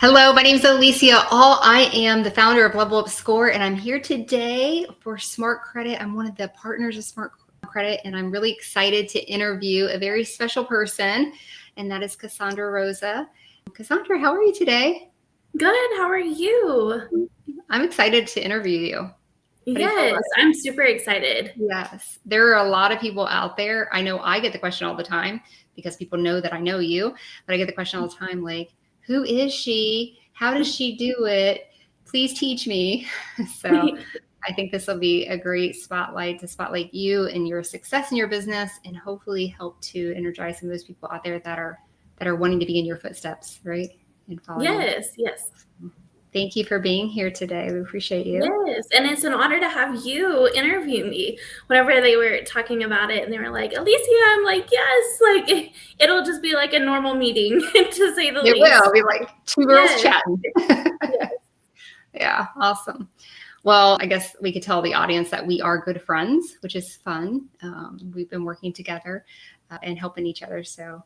Hello, my name is Alicia. I am the founder of LevelUp Score, and I'm here today for Smart Credit. I'm one of the partners of Smart Credit, and I'm really excited to interview a very special person, and that is Cassandra Rosa. Cassandra, how are you today? Good. How are you? I'm excited to interview you. Yes, I'm super excited. Yes, there are a lot of people out there. I know I get the question all the time because people know that I know you, but I get the question all the time like, who is she? How does she do it? Please teach me. So I think this will be a great spotlight to spotlight you and your success in your business and hopefully help to energize some of those people out there that are wanting to be in your footsteps, right? And follow you. Yes. Thank you for being here today. We appreciate you. Yes. And it's an honor to have you interview me. Whenever they were talking about it and they were like, Alicia, I'm like, yes, like it'll just be like a normal meeting to say the It least. will be like two girls Yes. chatting. Yes. Yeah, awesome. Well, I guess we could tell the audience that we are good friends, which is fun. We've been working together and helping each other. So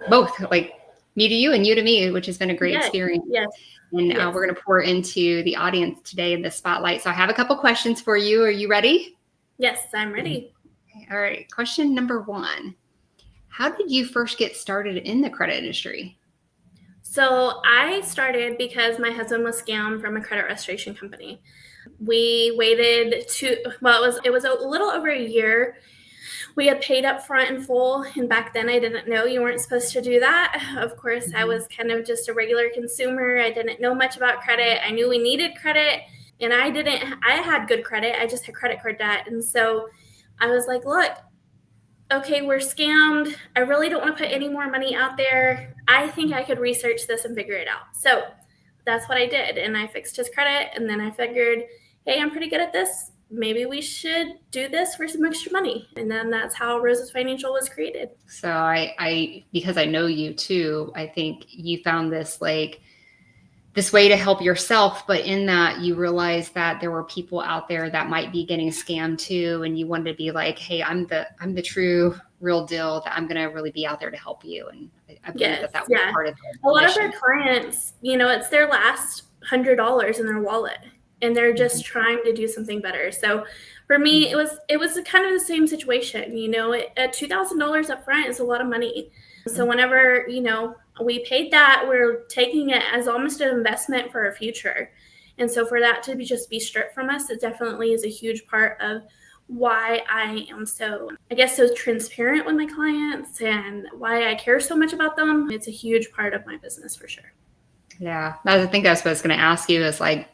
both like me to you and you to me, which has been a great experience. Yes. And we're going to pour into the audience today in the spotlight. So I have a couple questions for you. Are you ready? Yes, I'm ready. Okay, all right. Question number one. How did you first get started in the credit industry? So I started because my husband was scammed from a credit restoration company. We waited it was a little over a year. We had paid up front in full, and back then I didn't know you weren't supposed to do that. Of course, I was kind of just a regular consumer. I didn't know much about credit. I knew we needed credit, and I had good credit. I just had credit card debt. And so I was like, look, okay, we're scammed. I really don't want to put any more money out there. I think I could research this and figure it out. So that's what I did. And I fixed his credit. And then I figured, hey, I'm pretty good at this. Maybe we should do this for some extra money. And then that's how Rosa's Financial was created. So I because I know you too, I think you found this this way to help yourself, but in that you realize that there were people out there that might be getting scammed too, and you wanted to be like, hey, I'm the true real deal, that I'm gonna really be out there to help you. And I believe that was part of a lot mission. of our clients, it's their last $100 in their wallet, and they're just trying to do something better. So for me, it was kind of the same situation. At $2,000 up front is a lot of money. So whenever we paid that, we're taking it as almost an investment for our future. And so for that to just be stripped from us, it definitely is a huge part of why I am so transparent with my clients and why I care so much about them. It's a huge part of my business for sure. Yeah, I think that's what I was going to ask you is like,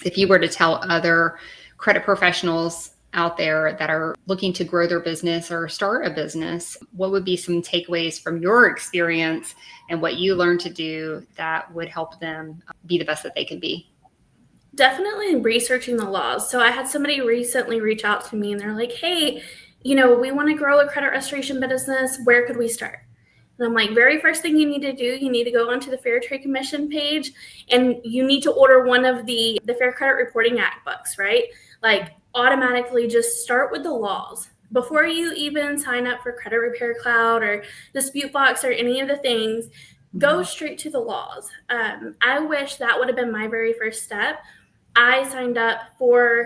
if you were to tell other credit professionals out there that are looking to grow their business or start a business, what would be some takeaways from your experience and what you learned to do that would help them be the best that they can be? Definitely researching the laws. So I had somebody recently reach out to me and they're like, hey, we want to grow a credit restoration business. Where could we start? And I'm like, very first thing you need to do, you need to go onto the Fair Trade Commission page and you need to order one of the Fair Credit Reporting Act books, right? Like automatically just start with the laws. Before you even sign up for Credit Repair Cloud or Dispute Box or any of the things, go straight to the laws. I wish that would have been my very first step. I signed up for,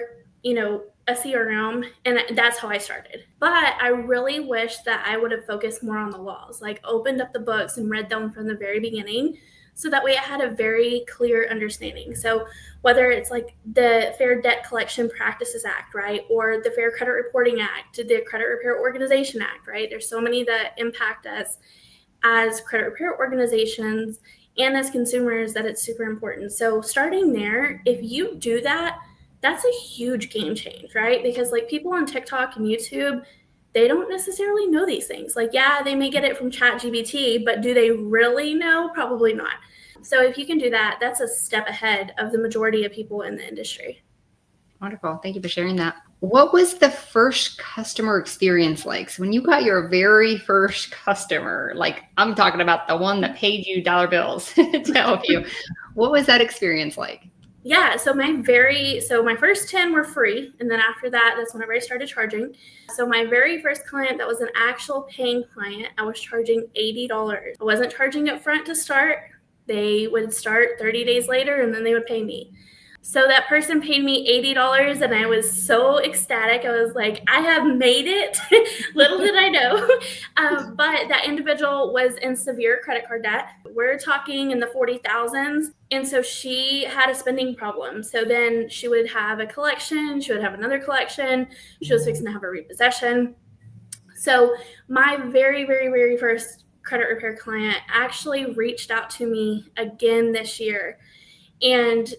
a CRM, and that's how I started. But I really wish that I would have focused more on the laws, like opened up the books and read them from the very beginning. So that way I had a very clear understanding. So whether it's like the Fair Debt Collection Practices Act, right? Or the Fair Credit Reporting Act, the Credit Repair Organization Act, right? There's so many that impact us as credit repair organizations and as consumers that it's super important. So starting there, if you do that, that's a huge game change, right? Because like people on TikTok and YouTube, they don't necessarily know these things. Like, yeah, they may get it from ChatGPT, but do they really know? Probably not. So if you can do that, that's a step ahead of the majority of people in the industry. Wonderful. Thank you for sharing that. What was the first customer experience like? So when you got your very first customer, like I'm talking about the one that paid you dollar bills to help you, what was that experience like? Yeah, so my first 10 were free, and then after that, that's whenever I started charging. So my very first client that was an actual paying client, I was charging $80. I wasn't charging up front to start. They would start 30 days later and then they would pay me. So that person paid me $80 and I was so ecstatic. I was like, I have made it. Little did I know. But that individual was in severe credit card debt. We're talking in the 40,000s. And so she had a spending problem. So then she would have a collection. She would have another collection. She was fixing to have a repossession. So my very, very, very first credit repair client actually reached out to me again this year. And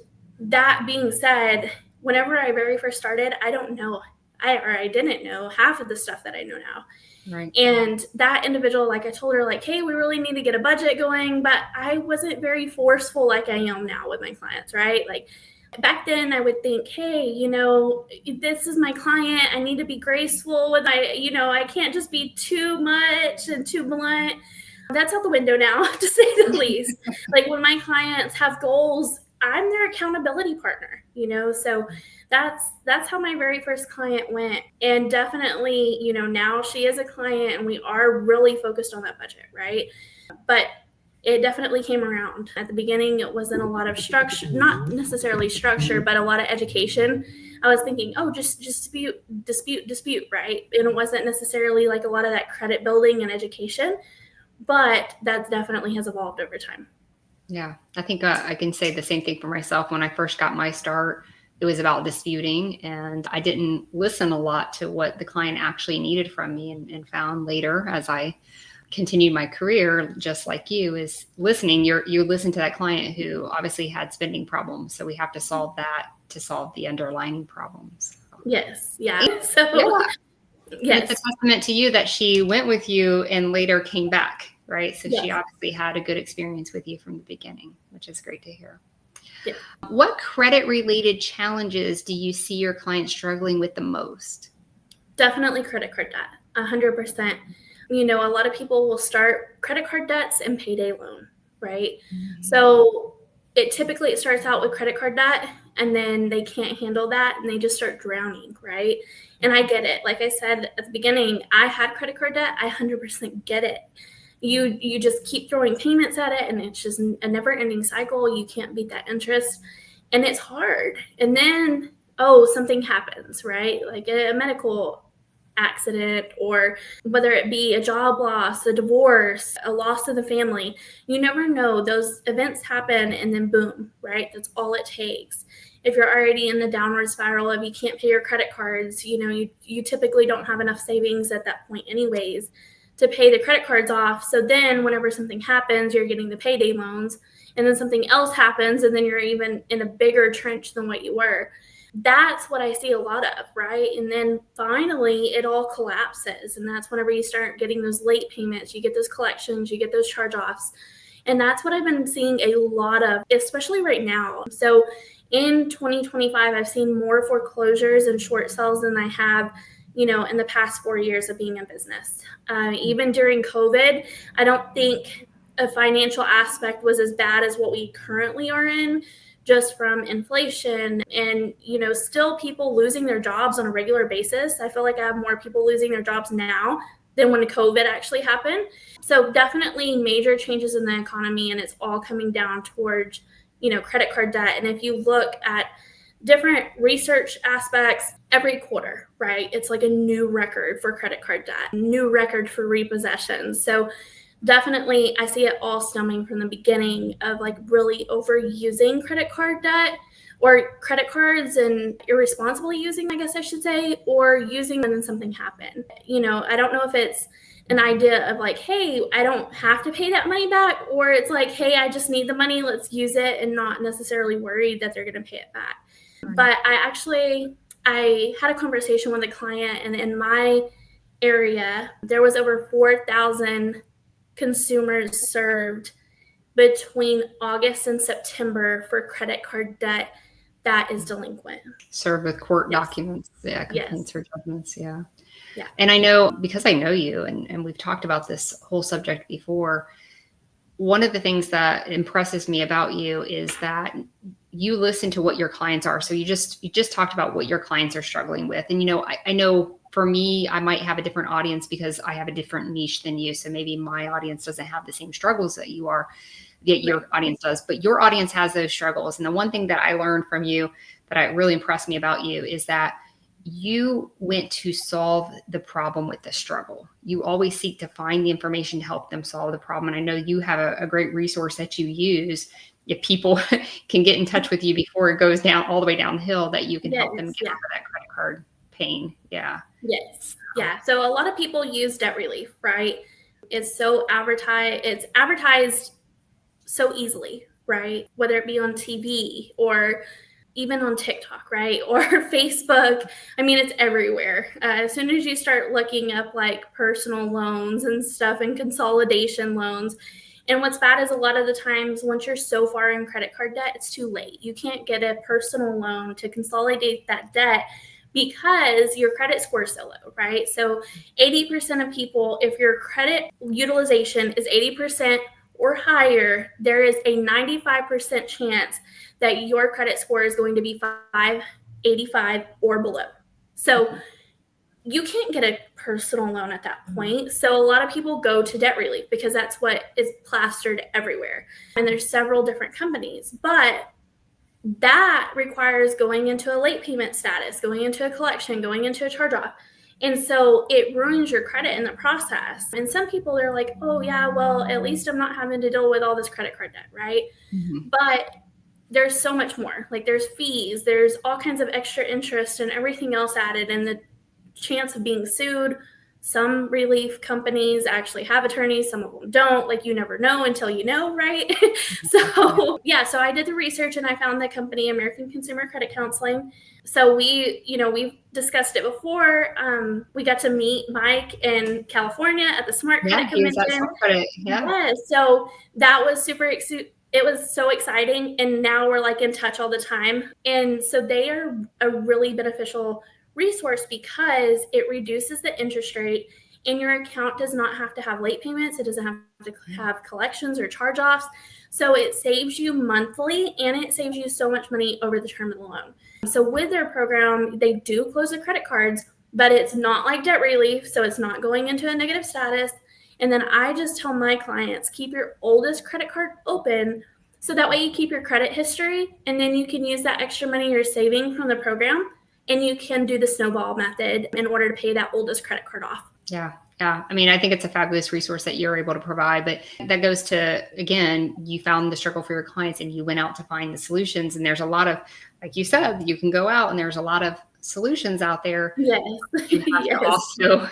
that being said, whenever I very first started, I didn't know half of the stuff that I know now. Right. And that individual, like I told her, like, hey, we really need to get a budget going, but I wasn't very forceful like I am now with my clients, right? Like back then I would think, hey, this is my client. I need to be graceful with I can't just be too much and too blunt. That's out the window now, to say the least. Like when my clients have goals, I'm their accountability partner, so that's how my very first client went. And definitely, now she is a client and we are really focused on that budget, right? But it definitely came around. At the beginning, it wasn't a lot of structure, not necessarily structure, but a lot of education. I was thinking, just dispute, right? And it wasn't necessarily like a lot of that credit building and education, but that definitely has evolved over time. Yeah, I think I can say the same thing for myself. When I first got my start, it was about disputing, and I didn't listen a lot to what the client actually needed from me, and found later as I continued my career, just like you, is listening. You listen to that client who obviously had spending problems. So we have to solve that to solve the underlying problems. Yes. Yeah. So yes. It's a testament to you that she went with you and later came back. Right. So she obviously had a good experience with you from the beginning, which is great to hear. Yeah. What credit related challenges do you see your clients struggling with the most? Definitely credit card debt, 100%. A lot of people will start credit card debts and payday loan, right? Mm-hmm. So it starts out with credit card debt and then they can't handle that and they just start drowning, right? And I get it. Like I said at the beginning, I had credit card debt. I 100% get it. You just keep throwing payments at it and it's just a never ending cycle. You can't beat that interest and it's hard. And then, something happens, right? Like a medical accident, or whether it be a job loss, a divorce, a loss of the family. You never know. Those events happen and then boom, right? That's all it takes. If you're already in the downward spiral of you can't pay your credit cards, you typically don't have enough savings at that point anyways to pay the credit cards off. So then whenever something happens, you're getting the payday loans, and then something else happens and then you're even in a bigger trench than what you were. That's what I see a lot of, right? And then finally it all collapses. And that's whenever you start getting those late payments, you get those collections, you get those charge-offs. And that's what I've been seeing a lot of, especially right now. So in 2025, I've seen more foreclosures and short sales than I have in the past 4 years of being in business. Even during COVID, I don't think a financial aspect was as bad as what we currently are in, just from inflation and, still people losing their jobs on a regular basis. I feel like I have more people losing their jobs now than when COVID actually happened. So definitely major changes in the economy, and it's all coming down towards, credit card debt. And if you look at different research aspects every quarter, right? It's like a new record for credit card debt, new record for repossessions. So definitely I see it all stemming from the beginning of like really overusing credit card debt, or credit cards and irresponsibly using, I guess I should say, or using them and then something happened. I don't know if it's an idea of like, hey, I don't have to pay that money back, or it's like, hey, I just need the money, let's use it, and not necessarily worried that they're going to pay it back. But I had a conversation with a client, and in my area, there was over 4,000 consumers served between August and September for credit card debt that is delinquent. Served with court documents, complaints or judgments, yeah. And I know, because I know you, and we've talked about this whole subject before, one of the things that impresses me about you is that you listen to what your clients are. So you just talked about what your clients are struggling with. And, I know for me, I might have a different audience because I have a different niche than you. So maybe my audience doesn't have the same struggles that you are. your audience does, but your audience has those struggles. And the one thing that I learned from you that really impressed me about you is that you went to solve the problem with the struggle. You always seek to find the information to help them solve the problem. And I know you have a great resource that you use if people can get in touch with you before it goes down all the way downhill, that you can help them get over that credit card pain. Yeah. Yes. Yeah. So a lot of people use debt relief, right? It's advertised so easily, right? Whether it be on TV or even on TikTok, right? Or Facebook. I mean, it's everywhere. As soon as you start looking up like personal loans and stuff and consolidation loans. And what's bad is a lot of the times once you're so far in credit card debt, it's too late. You can't get a personal loan to consolidate that debt because your credit score is so low, right? So 80% of people, if your credit utilization is 80% or higher, there is a 95% chance that your credit score is going to be 585 or below. So you can't get a personal loan at that point. So a lot of people go to debt relief because that's what is plastered everywhere. And there's several different companies, but that requires going into a late payment status, going into a collection, going into a charge-off. And so it ruins your credit in the process. And some people are like, oh yeah, well, at least I'm not having to deal with all this credit card debt, right? Mm-hmm. But there's so much more. Like there's fees, there's all kinds of extra interest and everything else added, and the chance of being sued. Some relief companies actually have attorneys, some of them don't. Like you never know until you know, right? So I did the research and I found the company American Consumer Credit Counseling. So we've discussed it before. We got to meet Mike in California at the Smart Credit Convention. Yeah. So that was it was so exciting. And now we're like in touch all the time. And so they are a really beneficial resource because it reduces the interest rate and your account does not have to have late payments. It doesn't have to have collections or charge-offs. So it saves you monthly and it saves you so much money over the term of the loan. So with their program, they do close the credit cards, but it's not like debt relief. So it's not going into a negative status. And then I just tell my clients, keep your oldest credit card open so that way you keep your credit history and then you can use that extra money you're saving from the program and you can do the snowball method in order to pay that oldest credit card off. Yeah. Yeah. I mean, I think it's a fabulous resource that you're able to provide, but that goes to, again, you found the struggle for your clients and you went out to find the solutions. And there's a lot of, like you said, you can go out and there's a lot of solutions out there. Yes. You have to also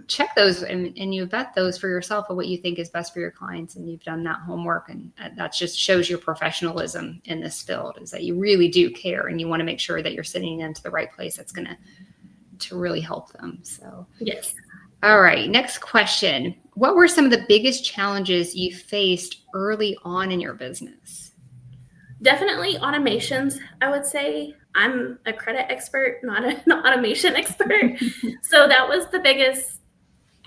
check those and you vet those for yourself of what you think is best for your clients. And you've done that homework. And that just shows your professionalism in this field, is that you really do care and you want to make sure that you're sitting into the right place that's going to really help them. So, yes. All right. Next question. What were some of the biggest challenges you faced early on in your business? Definitely automations, I would say. I'm a credit expert, not an automation expert. So that was the biggest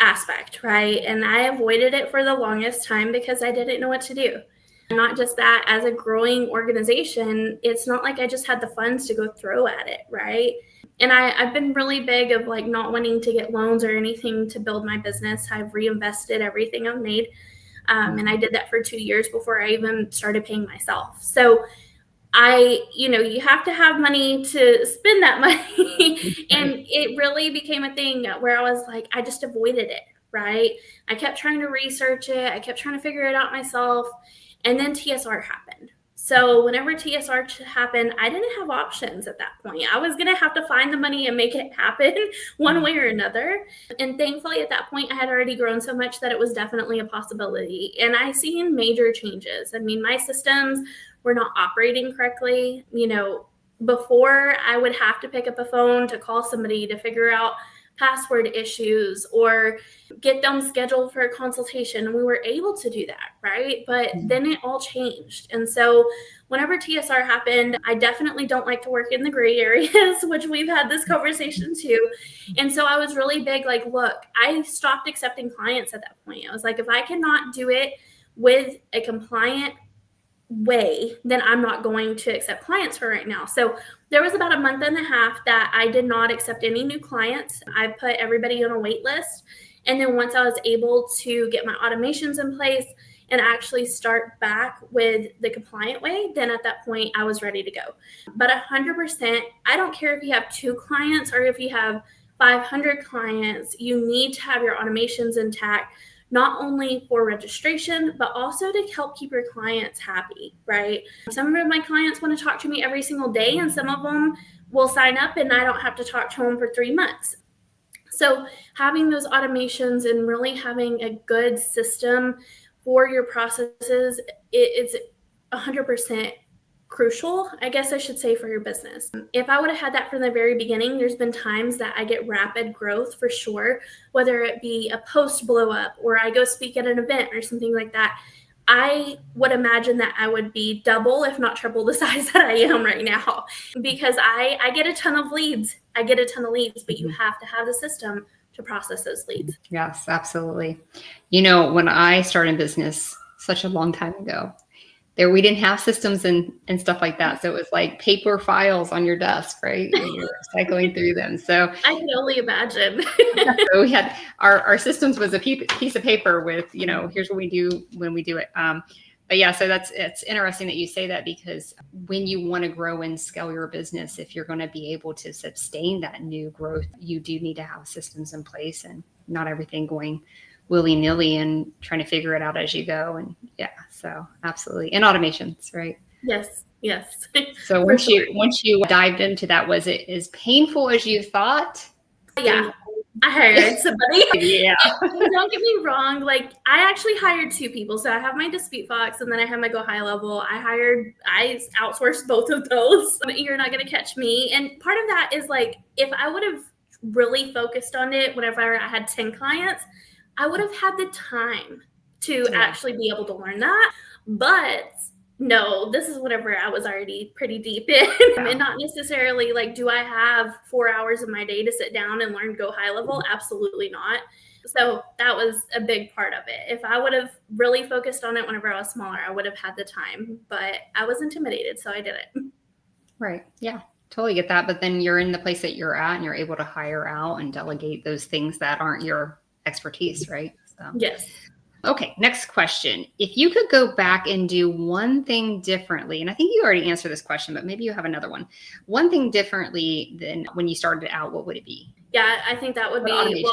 aspect, right? And I avoided it for the longest time because I didn't know what to do. And not just that, as a growing organization, it's not like I just had the funds to go throw at it, right? And I've been really big of like not wanting to get loans or anything to build my business. I've reinvested everything I've made. And I did that for 2 years before I even started paying myself. So you have to have money to spend that money. And it really became a thing where I was like, I just avoided it, right? I kept trying to research it. I kept trying to figure it out myself. And then TSR happened. So whenever TSR happened, I didn't have options at that point. I was going to have to find the money and make it happen one way or another. And thankfully, at that point, I had already grown so much that it was definitely a possibility. And I seen major changes. I mean, my systems were not operating correctly. Before I would have to pick up a phone to call somebody to figure out password issues or get them scheduled for a consultation. And we were able to do that, right? But then it all changed. And so whenever TSR happened, I definitely don't like to work in the gray areas, which we've had this conversation too. And so I was really big, like, look, I stopped accepting clients at that point. I was like, if I cannot do it with a compliant way, then I'm not going to accept clients for right now. So there was about a month and a half that I did not accept any new clients. I put everybody on a wait list. And then once I was able to get my automations in place and actually start back with the compliant way, then at that point I was ready to go. But 100%, I don't care if you have 2 clients or if you have 500 clients, you need to have your automations intact, not only for registration, but also to help keep your clients happy, right? Some of my clients want to talk to me every single day, and some of them will sign up and I don't have to talk to them for 3 months. So having those automations and really having a good system for your processes, it's 100% crucial, I guess I should say, for your business. If I would have had that from the very beginning, there's been times that I get rapid growth for sure, whether it be a post blow up or I go speak at an event or something like that. I would imagine that I would be double, if not triple the size that I am right now, because I get a ton of leads. But you have to have the system to process those leads. Yes, absolutely. You know, when I started business such a long time ago, we didn't have systems and stuff like that. So it was like paper files on your desk, right? And you're cycling through them. So I can only imagine. so we had our systems was a piece of paper with, you know, here's what we do when we do it. But yeah, so it's interesting that you say that, because when you want to grow and scale your business, if you're going to be able to sustain that new growth, you do need to have systems in place and not everything going willy-nilly and trying to figure it out as you go. And yeah, so absolutely. And automations, right? Yes. So once you dived into that, was it as painful as you thought? Yeah. I hired somebody. Yeah. Don't get me wrong. Like, I actually hired 2 people. So I have my Dispute Fox and then I have my Go High Level. I outsourced both of those. You're not going to catch me. And part of that is like, if I would have really focused on it whenever I had 10 clients, I would have had the time to actually be able to learn that. But no, this is whatever I was already pretty deep in. And not necessarily like, do I have 4 hours of my day to sit down and learn Go High Level? Absolutely not. So that was a big part of it. If I would have really focused on it whenever I was smaller, I would have had the time, but I was intimidated, so I did it. Right. Yeah, totally get that. But then you're in the place that you're at and you're able to hire out and delegate those things that aren't your expertise, right? So. Yes. Okay, next question. If you could go back and do one thing differently, and I think you already answered this question, but maybe you have another one thing differently than when you started out, what would it be? Yeah, I think that would be,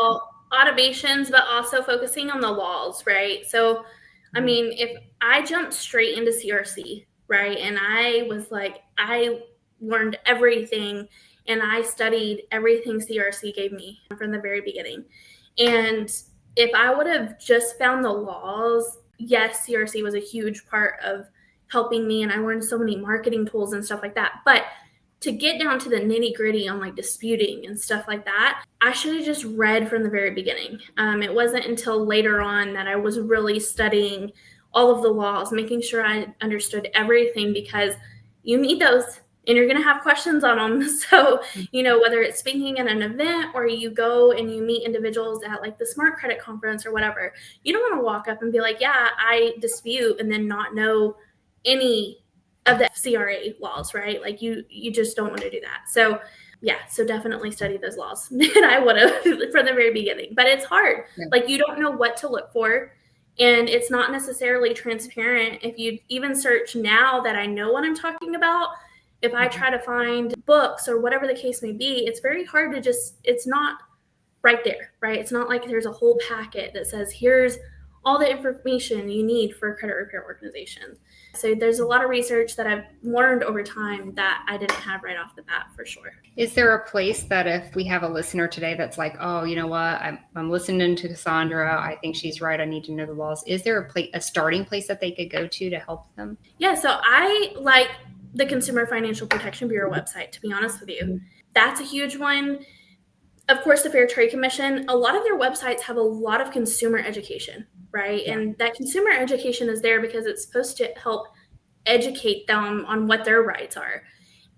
automations, but also focusing on the laws, right? So, I mean, if I jumped straight into CRC, right, and I was like, I learned everything and I studied everything CRC gave me from the very beginning. And if I would have just found the laws, yes, CRC was a huge part of helping me, and I learned so many marketing tools and stuff like that. But to get down to the nitty gritty on like disputing and stuff like that, I should have just read from the very beginning. It wasn't until later on that I was really studying all of the laws, making sure I understood everything, because you need those and you're going to have questions on them. So, you know, whether it's speaking at an event or you go and you meet individuals at like the Smart Credit Conference or whatever, you don't want to walk up and be like, yeah, I dispute, and then not know any of the CRA laws, right? Like you just don't want to do that. So yeah, so definitely study those laws. And I would have from the very beginning, but it's hard. Yeah. Like you don't know what to look for. And it's not necessarily transparent. If you even search now that I know what I'm talking about, if I try to find books or whatever the case may be, it's very hard to it's not right there, right? It's not like there's a whole packet that says, here's all the information you need for a credit repair organization. So there's a lot of research that I've learned over time that I didn't have right off the bat, for sure. Is there a place that if we have a listener today that's like, oh, you know what, I'm listening to Cassandra, I think she's right, I need to know the laws. Is there a starting place that they could go to help them? Yeah, so I like the Consumer Financial Protection Bureau website, to be honest with you. That's a huge one. Of course, the Fair Trade Commission, a lot of their websites have a lot of consumer education, right? Yeah. And that consumer education is there because it's supposed to help educate them on what their rights are.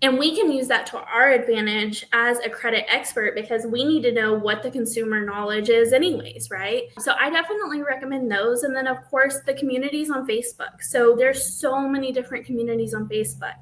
And we can use that to our advantage as a credit expert because we need to know what the consumer knowledge is anyways, right? So I definitely recommend those. And then, of course, the communities on Facebook. So there's so many different communities on Facebook,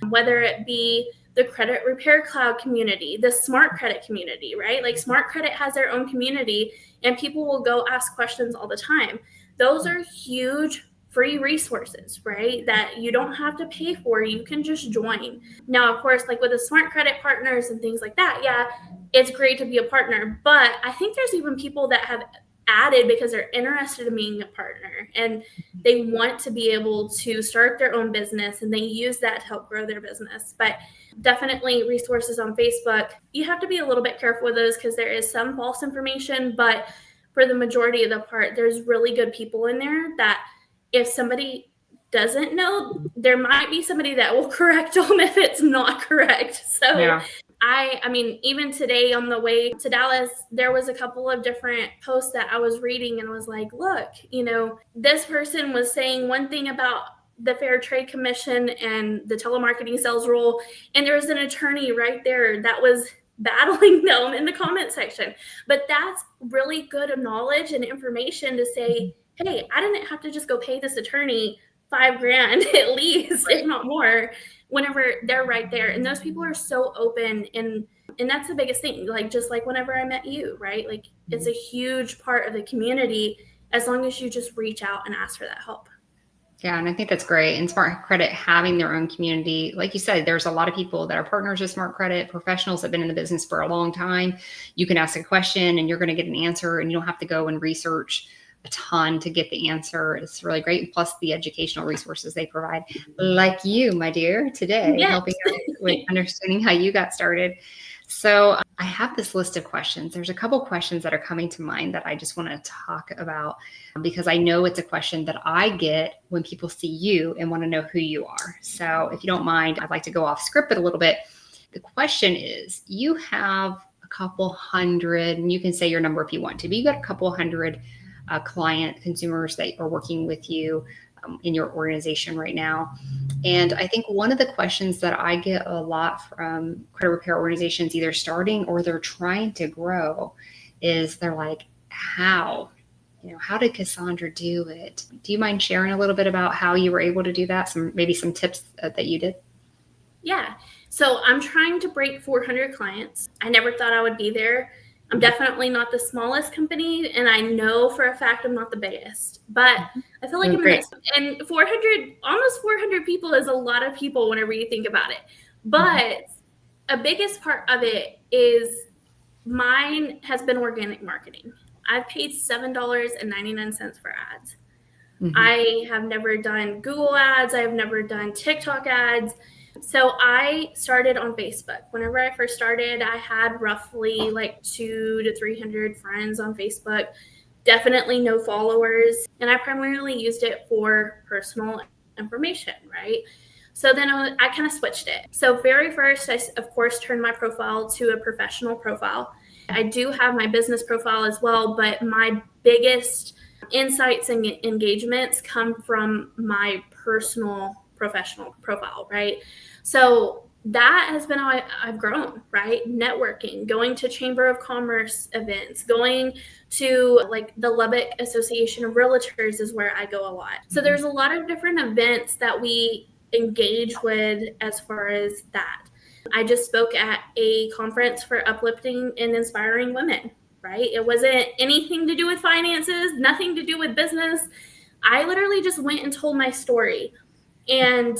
whether it be the Credit Repair Cloud community, the Smart Credit community, right? Like Smart Credit has their own community and people will go ask questions all the time. Those are huge free resources, right? That you don't have to pay for, you can just join. Now, of course, like with the smart credit partners and things like that, yeah, it's great to be a partner, but I think there's even people that have added because they're interested in being a partner and they want to be able to start their own business and they use that to help grow their business. But definitely resources on Facebook, you have to be a little bit careful with those because there is some false information, but for the majority of the part, there's really good people in there that if somebody doesn't know, there might be somebody that will correct them if it's not correct. So yeah. I mean, even today on the way to Dallas, there was a couple of different posts that I was reading and was like, look, you know, this person was saying one thing about the Fair Trade Commission and the telemarketing sales rule, and there was an attorney right there that was battling them in the comment section. But that's really good knowledge and information to say, hey, I didn't have to just go pay this attorney $5,000 at least, if not more, whenever they're right there. And those people are so open, and that's the biggest thing. Like, just like whenever I met you, right? Like, it's a huge part of the community as long as you just reach out and ask for that help. Yeah, and I think that's great. And Smart Credit having their own community, like you said, there's a lot of people that are partners with Smart Credit, professionals that have been in the business for a long time. You can ask a question and you're going to get an answer, and you don't have to go and research a ton to get the answer. It's really great. And plus the educational resources they provide, like you, my dear, today, yes, helping us with understanding how you got started. So I have this list of questions. There's a couple questions that are coming to mind that I just want to talk about because I know it's a question that I get when people see you and want to know who you are. So if you don't mind, I'd like to go off script a little bit. The question is, you have a couple hundred, and you can say your number if you want to, but you got a couple hundred consumers that are working with you in your organization right now. And I think one of the questions that I get a lot from credit repair organizations, either starting or they're trying to grow, is they're like, how did Cassandra do it? Do you mind sharing a little bit about how you were able to do that? Maybe some tips that you did? Yeah. So I'm trying to break 400 clients. I never thought I would be there. I'm definitely not the smallest company, and I know for a fact I'm not the biggest, but I feel like I'm great. And 400, almost 400 people is a lot of people whenever you think about it. But a biggest part of it is mine has been organic marketing. I've paid $7.99 for ads. I have never done Google ads. I have never done TikTok ads. So I started on Facebook. Whenever I first started, I had roughly like 200 to 300 friends on Facebook, definitely no followers. And I primarily used it for personal information, right? So then I kind of switched it. So very first, I, of course, turned my profile to a professional profile. I do have my business profile as well, but my biggest insights and engagements come from my personal professional profile, right? So that has been how I've grown, right? Networking, going to Chamber of Commerce events, going to like the Lubbock Association of Realtors is where I go a lot. So there's a lot of different events that we engage with as far as that. I just spoke at a conference for uplifting and inspiring women, right? It wasn't anything to do with finances, nothing to do with business. I literally just went and told my story. And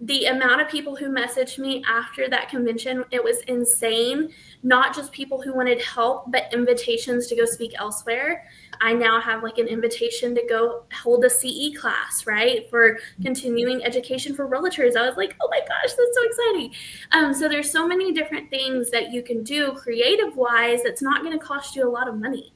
the amount of people who messaged me after that convention, it was insane. Not just people who wanted help, but invitations to go speak elsewhere. I now have like an invitation to go hold a CE class, right? For continuing education for realtors. I was like, oh my gosh, that's so exciting. So there's so many different things that you can do creative wise that's not going to cost you a lot of money.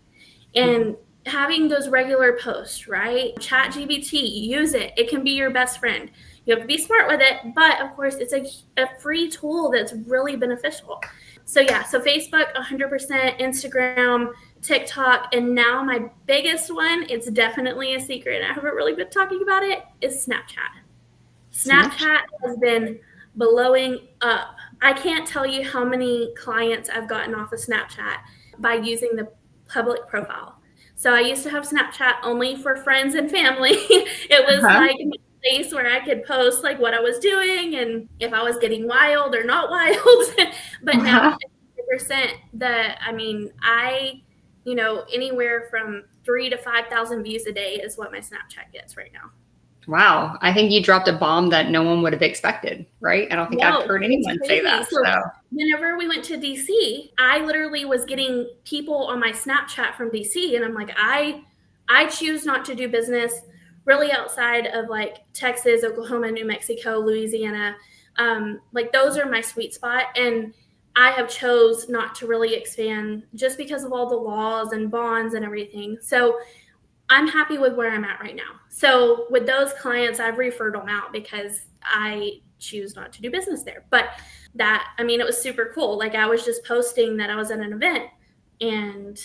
And having those regular posts, right? ChatGPT, use it. It can be your best friend. You have to be smart with it, but of course it's a free tool that's really beneficial. So yeah, so Facebook, 100%, Instagram, TikTok, and now my biggest one, it's definitely a secret, I haven't really been talking about it, is Snapchat. Snapchat has been blowing up. I can't tell you how many clients I've gotten off of Snapchat by using the public profile. So I used to have Snapchat only for friends and family. It was like a place where I could post like what I was doing and if I was getting wild or not wild. But now 100% anywhere from 3,000 to 5,000 views a day is what my Snapchat gets right now. Wow. I think you dropped a bomb that no one would have expected, right? I don't think I've heard anyone say that. So whenever we went to DC, I literally was getting people on my Snapchat from DC, and I'm like, I choose not to do business really outside of like Texas, Oklahoma, New Mexico, Louisiana. Like those are my sweet spot. And I have chose not to really expand just because of all the laws and bonds and everything. So I'm happy with where I'm at right now. So with those clients, I've referred them out because I choose not to do business there. But that, I mean, it was super cool. Like I was just posting that I was at an event, and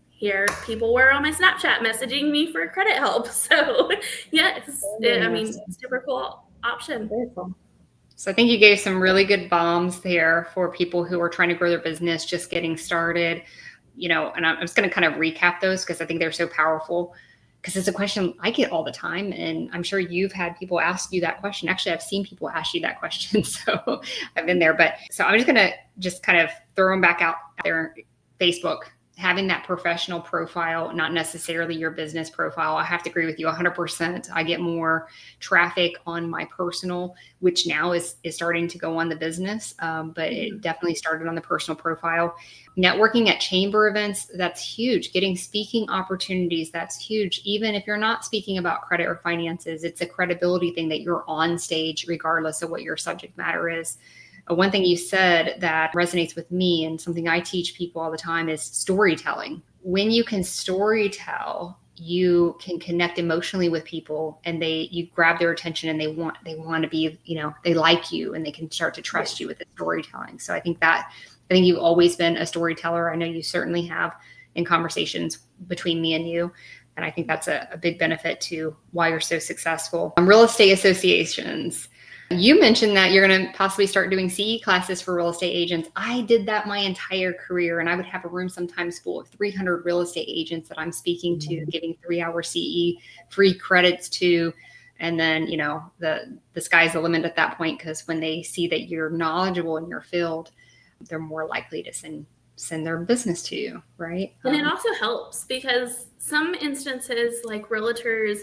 here people were on my Snapchat messaging me for credit help. So yes, I mean, super cool option. Very cool. So I think you gave some really good bombs there for people who are trying to grow their business, just getting started. You know, and I'm just going to kind of recap those because I think they're so powerful, because it's a question I get all the time. And I'm sure you've had people ask you that question. Actually, I've seen people ask you that question. So I've been there. But so I'm just going to just kind of throw them back out there. Facebook, having that professional profile, not necessarily your business profile. I have to agree with you 100%. I get more traffic on my personal, which now is starting to go on the business. But it definitely started on the personal profile. Networking at chamber events, that's huge. Getting speaking opportunities, that's huge. Even if you're not speaking about credit or finances, it's a credibility thing that you're on stage, regardless of what your subject matter is. One thing you said that resonates with me and something I teach people all the time is storytelling. When you can storytell, you can connect emotionally with people, and you grab their attention, and they want to be, you know, they like you, and they can start to trust you with the storytelling. So I think you've always been a storyteller. I know you certainly have in conversations between me and you. And I think that's a big benefit to why you're so successful. Real estate associations. You mentioned that you're going to possibly start doing CE classes for real estate agents. I did that my entire career, and I would have a room sometimes full of 300 real estate agents that I'm speaking to, giving 3-hour CE free credits to. And then, you know, the sky's the limit at that point, because when they see that you're knowledgeable in your field, they're more likely to send their business to you, right? And it also helps because some instances, like realtors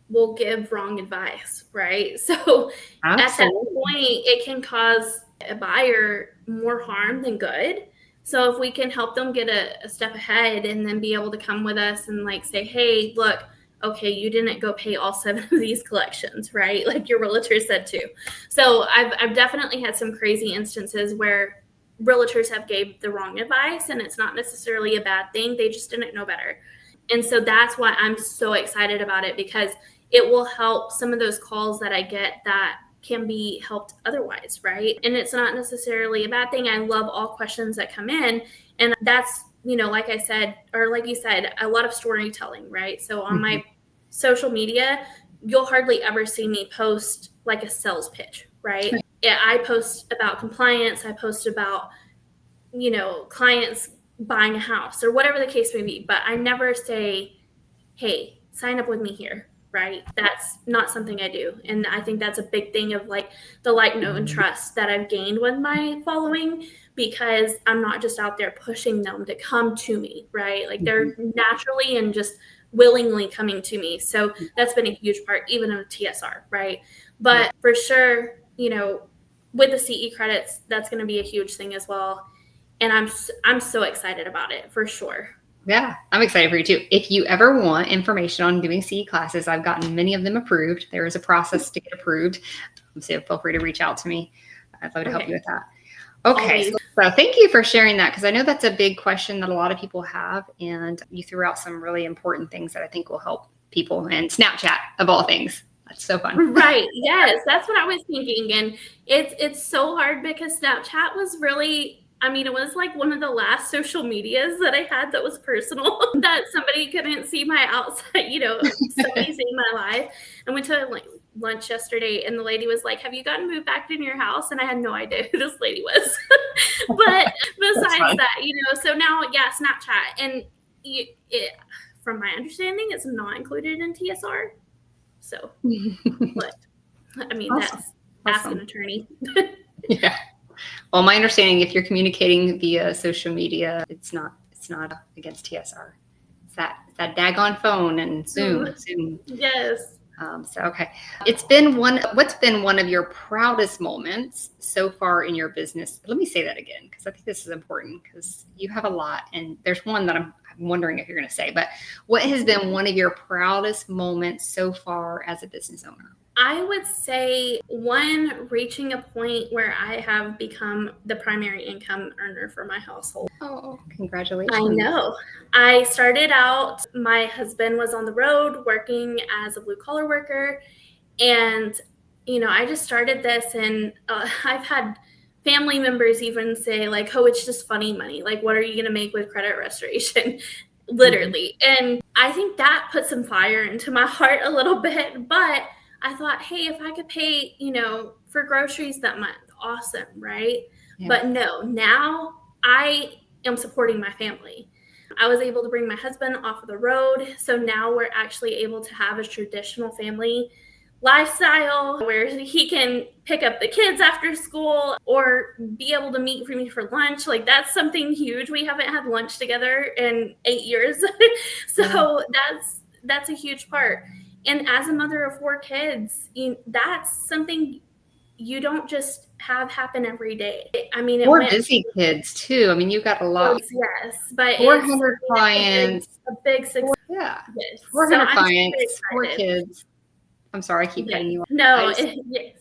will give wrong advice, right? So absolutely. At that point, it can cause a buyer more harm than good. So if we can help them get a step ahead and then be able to come with us and like say, hey, look, okay, you didn't go pay all 7 of these collections, right? Like your realtor said to. So I've definitely had some crazy instances where realtors have gave the wrong advice, and it's not necessarily a bad thing. They just didn't know better. And so that's why I'm so excited about it, because it will help some of those calls that I get that can be helped otherwise, right? And it's not necessarily a bad thing. I love all questions that come in. And that's, you know, like I said, or like you said, a lot of storytelling, right? So on my social media, you'll hardly ever see me post like a sales pitch, right? Yeah, I post about compliance. I post about, you know, clients buying a house or whatever the case may be. But I never say, hey, sign up with me here, right? That's not something I do. And I think that's a big thing of like the like, know, and trust that I've gained with my following, because I'm not just out there pushing them to come to me, right? Like they're naturally and just willingly coming to me. So that's been a huge part, even in a TSR, right? But for sure, you know, with the CE credits, that's going to be a huge thing as well. And I'm so excited about it, for sure. Yeah, I'm excited for you too. If you ever want information on doing CE classes, I've gotten many of them approved. There is a process to get approved. So feel free to reach out to me. I'd love to help you with that. Okay, so thank you for sharing that, because I know that's a big question that a lot of people have, and you threw out some really important things that I think will help people. And Snapchat, of all things. That's so fun. Right. Yes, that's what I was thinking. And it's so hard because Snapchat was really, I mean, it was like one of the last social medias that I had that was personal, that somebody couldn't see my outside, you know, somebody seeing my life. I went to like lunch yesterday, and the lady was like, have you gotten moved back into your house? And I had no idea who this lady was. But besides that, you know, so now, yeah, Snapchat. And from my understanding, it's not included in TSR. So, but I mean, that's ask an attorney. Yeah. Well, my understanding, if you're communicating via social media, it's not against TSR. It's that daggone phone and Zoom. Yes. Okay. What's been one of your proudest moments so far in your business? Let me say that again, because I think this is important, because you have a lot, and there's one that I'm wondering if you're going to say, but what has been one of your proudest moments so far as a business owner? I would say one, reaching a point where I have become the primary income earner for my household. Oh, congratulations. I know. I started out, my husband was on the road working as a blue collar worker. And, I just started this, and I've had family members even say, like, oh, it's just funny money. Like, what are you going to make with credit restoration? Literally. Mm-hmm. And I think that put some fire into my heart a little bit. But I thought, hey, if I could pay, for groceries that month, awesome, right? Yeah. But no, now I am supporting my family. I was able to bring my husband off of the road. So now we're actually able to have a traditional family lifestyle where he can pick up the kids after school or be able to meet for me for lunch. Like, that's something huge. We haven't had lunch together in 8 years. So that's a huge part. And as a mother of 4 kids, that's something you don't just have happen every day. I mean, it went busy kids too. I mean, you got a lot. Yes, but 400 clients, a big success. Yeah, 400 clients, 4 kids. I'm sorry, I keep cutting you off. No, yes.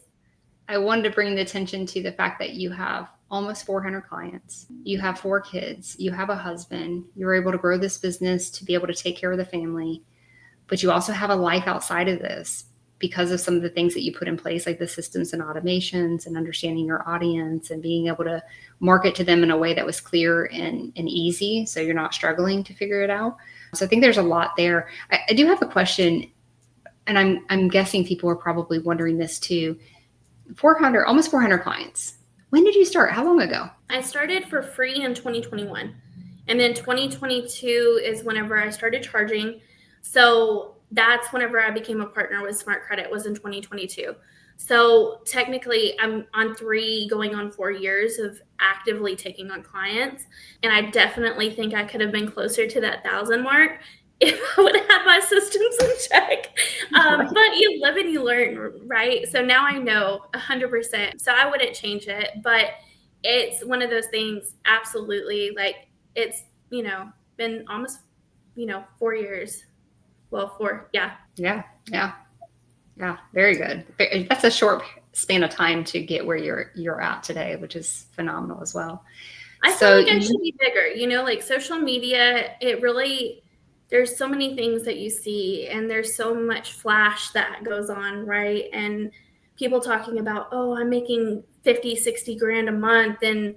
I wanted to bring the attention to the fact that you have almost 400 clients. You have 4 kids. You have a husband. You're able to grow this business to be able to take care of the family. But you also have a life outside of this because of some of the things that you put in place, like the systems and automations and understanding your audience and being able to market to them in a way that was clear and easy, so you're not struggling to figure it out. So I think there's a lot there. I do have a question, and I'm guessing people are probably wondering this too. Almost 400 clients. When did you start? How long ago? I started for free in 2021. And then 2022 is whenever I started charging. So that's whenever I became a partner with Smart Credit, was in 2022. So technically I'm on 3 going on 4 years of actively taking on clients. And I definitely think I could have been closer to that 1,000 mark if I would have had my systems in check. But you live and you learn, right? So now I know 100%. So I wouldn't change it, but it's one of those things, absolutely. Like, it's, been almost, 4 years. Well, 4, yeah. Yeah, very good. That's a short span of time to get where you're at today, which is phenomenal as well. I feel like I should be bigger, like social media, there's so many things that you see, and there's so much flash that goes on, right? And people talking about, oh, I'm making 50, 60 grand a month in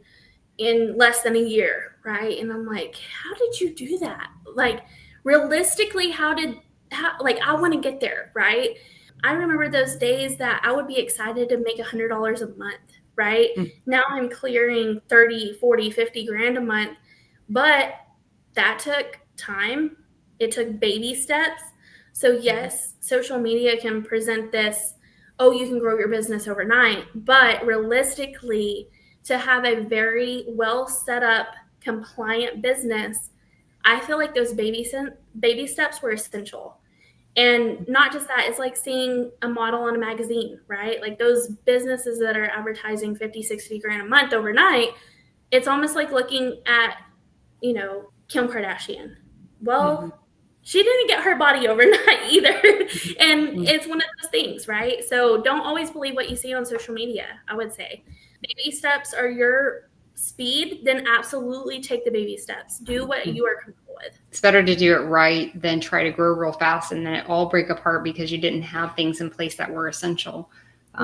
less than a year, right? And I'm like, how did you do that? Like, realistically, I want to get there, right? I remember those days that I would be excited to make $100 a month, right? Now I'm clearing 30, 40, 50 grand a month, but that took time. It took baby steps. So yes, social media can present this, oh, you can grow your business overnight, but realistically, to have a very well set up, compliant business, I feel like those baby steps were essential. And not just that, it's like seeing a model in a magazine, right? Like, those businesses that are advertising 50, 60 grand a month overnight, it's almost like looking at, Kim Kardashian. Well, she didn't get her body overnight either. And it's one of those things, right? So don't always believe what you see on social media, I would say. Baby steps are your speed, then absolutely take the baby steps. Do what you are comfortable with. It's better to do it right than try to grow real fast and then it all break apart because you didn't have things in place that were essential.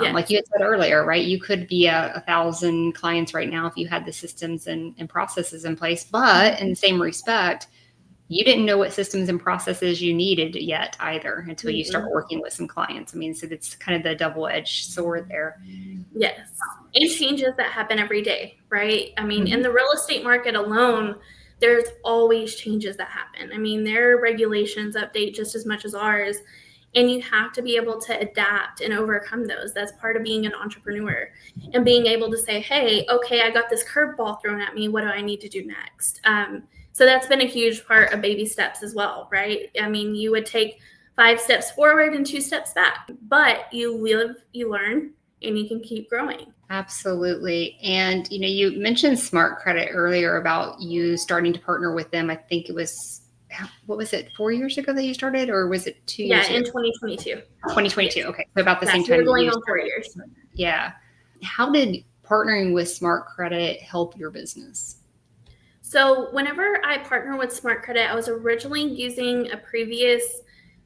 Yes. Like you had said earlier, right? You could be 1,000 clients right now if you had the systems and processes in place, but in the same respect, you didn't know what systems and processes you needed yet either until you start working with some clients. I mean, so it's kind of the double-edged sword there. Yes. And changes that happen every day, right? I mean, in the real estate market alone, there's always changes that happen. I mean, their regulations update just as much as ours, and you have to be able to adapt and overcome those. That's part of being an entrepreneur, and being able to say, hey, okay, I got this curveball thrown at me. What do I need to do next? So that's been a huge part of baby steps as well, right? I mean, you would take 5 steps forward and 2 steps back. But you live, you learn, and you can keep growing. Absolutely. And, you mentioned Smart Credit earlier about you starting to partner with them. I think it was, what was it, 4 years ago that you started, or was it 2 years ago? Yeah, in 2022. 2022. Yes. Okay. So about the same So we're time going you on 4 started. years. Yeah. How did partnering with Smart Credit help your business? So whenever I partner with Smart Credit, I was originally using a previous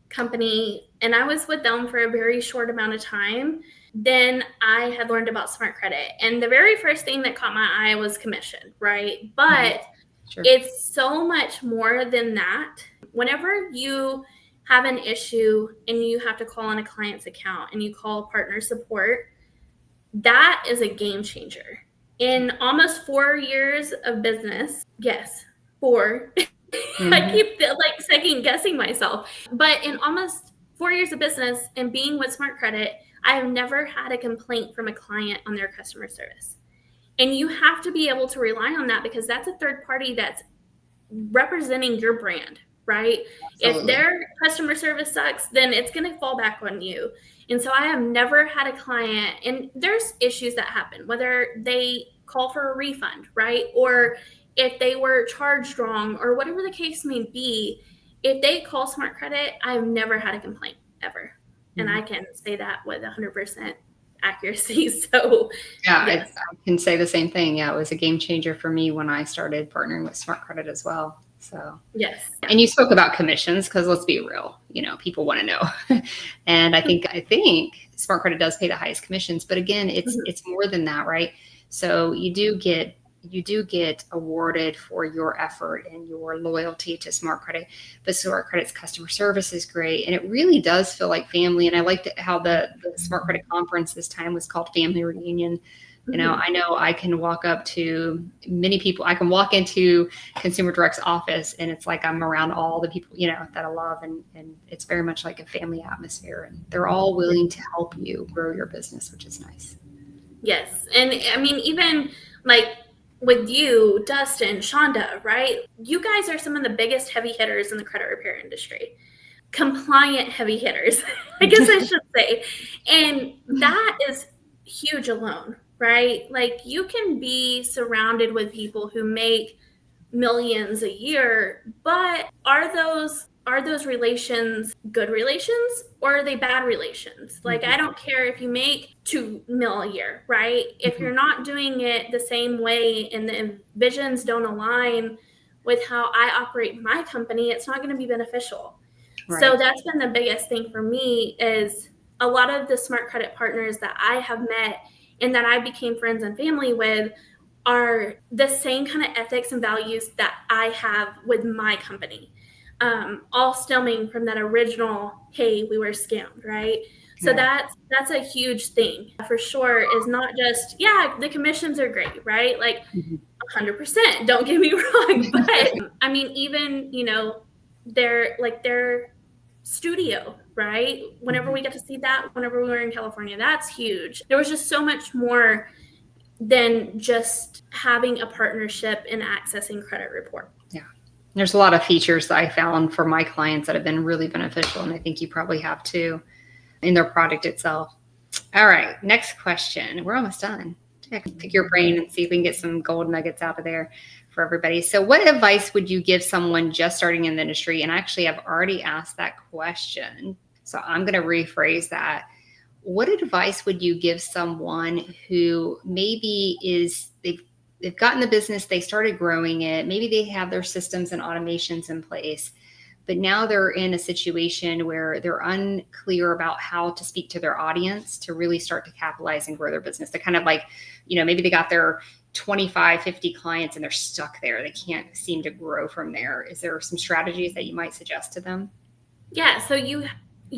company, and I was with them for a very short amount of time. Then I had learned about Smart Credit, and the very first thing that caught my eye was commission, right? But Sure. it's so much more than that. Whenever you have an issue and you have to call on a client's account and you call partner support, that is a game changer. In almost 4 years of business, yes, 4. I keep like second guessing myself. But in almost 4 years of business and being with Smart Credit, I have never had a complaint from a client on their customer service. And you have to be able to rely on that, because that's a third party that's representing your brand, right? Absolutely. If their customer service sucks, then it's going to fall back on you. And so I have never had a client, and there's issues that happen, whether they call for a refund, right? Or if they were charged wrong, or whatever the case may be. If they call Smart Credit, I've never had a complaint ever. And I can say that with 100% accuracy. So yeah, yes. I can say the same thing. Yeah, it was a game changer for me when I started partnering with Smart Credit as well. So yes. And you spoke about commissions, because let's be real, people want to know. And I think Smart Credit does pay the highest commissions, but again, it's more than that, right? So you do get awarded for your effort and your loyalty to Smart Credit, but Smart Credit's customer service is great, and it really does feel like family. And I liked how the Smart Credit conference this time was called Family Reunion. I know I can walk up to many people. I can walk into Consumer Direct's office, and it's like I'm around all the people, that I love. And it's very much like a family atmosphere. And they're all willing to help you grow your business, which is nice. Yes. And I mean, even like with you, Dustin, Shonda, right? You guys are some of the biggest heavy hitters in the credit repair industry. Compliant heavy hitters, I guess I should say. And that is huge alone, right? Like, you can be surrounded with people who make millions a year, but are those relations good relations, or are they bad relations? Like, I don't care if you make $2 million a year, right? If you're not doing it the same way and the visions don't align with how I operate my company, it's not going to be beneficial. Right. So that's been the biggest thing for me, is a lot of the Smart Credit partners that I have met and that I became friends and family with are the same kind of ethics and values that I have with my company. All stemming from that original, hey, we were scammed, right? So that's a huge thing for sure, is not just, the commissions are great, right? Like 100%, don't get me wrong. But I mean, even, their studio, right? Whenever we get to see that, whenever we were in California, that's huge. There was just so much more than just having a partnership and accessing credit report. Yeah. There's a lot of features that I found for my clients that have been really beneficial, and I think you probably have too, in their product itself. All right, next question. We're almost done. I can pick your brain and see if we can get some gold nuggets out of there for everybody. So what advice would you give someone just starting in the industry? And actually, I've already asked that question, so I'm going to rephrase that. What advice would you give someone who maybe they've gotten the business, they started growing it, maybe they have their systems and automations in place, but now they're in a situation where they're unclear about how to speak to their audience to really start to capitalize and grow their business? They're kind of like, maybe they got their 25, 50 clients and they're stuck there. They can't seem to grow from there. Is there some strategies that you might suggest to them? Yeah. So you